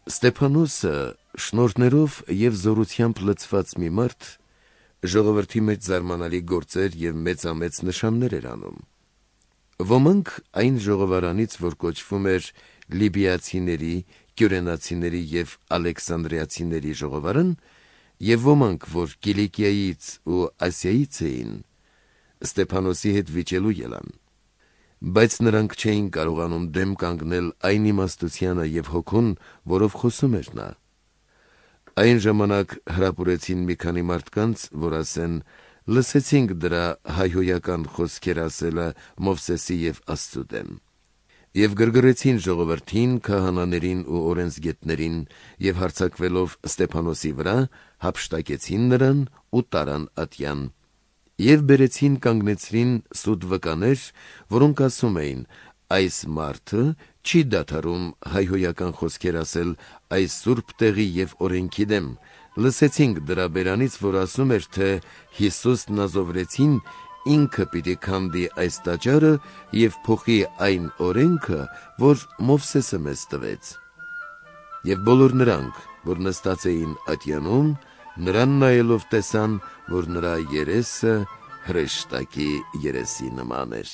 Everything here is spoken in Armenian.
Ստեփանոսը շնորհներով եւ զորությամբ լցված մի մարդ ժողովրդի մեջ զարմանալի գործեր եւ մեծամեծ նշաններ էր անում։ Ոմանք այն ժողովարանից, որ կոչվում էր լիբիացիների, կյուրենացիների եւ ալեքսանդրիացիների ժողովարան, եւ ոմանք, որ Կիլիկիայից ու Ասիայից էին, Ստեփանոսի հետ վիճելու ելան։ Բայց նրանք չէին կարողանում դեմ կանգնել այն իմաստությանը եւ հոգուն, որով խոսում էր նա։ Այն ժամանակ հրապուրեցին մի քանի մարդկանց, որ ասեն. «Լսեցինք դրա հայհոյական խոսքեր ասելը Մովսեսի եւ Աստծու դեմ»։ Եվ գրգռեցին ժողովրդին, քահանաներին ու օրենսգետներին, եւ հարձակվելով Ստեփանոսի վրա, հափշտակեցին նրան ու տարան ատյան։ Եվ բերեցին կանգնեցրին սուտ վկաներ, որոնք ասում էին. «Այս մարդը չի դադարում հայհոյական խոսքեր ասել այս սուրբ տեղի եւ օրենքի դեմ։ Լսեցինք դրա բերանից, որ ասում էր, թե Հիսուս Նազովրեցին ինքը պիտի քանդի այս տաճարը եւ փոխի այն օրենքը, որ Մովսեսը մեզ տվեց»։ Եվ բոլոր նրանք, որ նստած էին ատյանում, նրան նայելով տեսան, որ նրա երեսը հրեշտակի երեսի նման էր։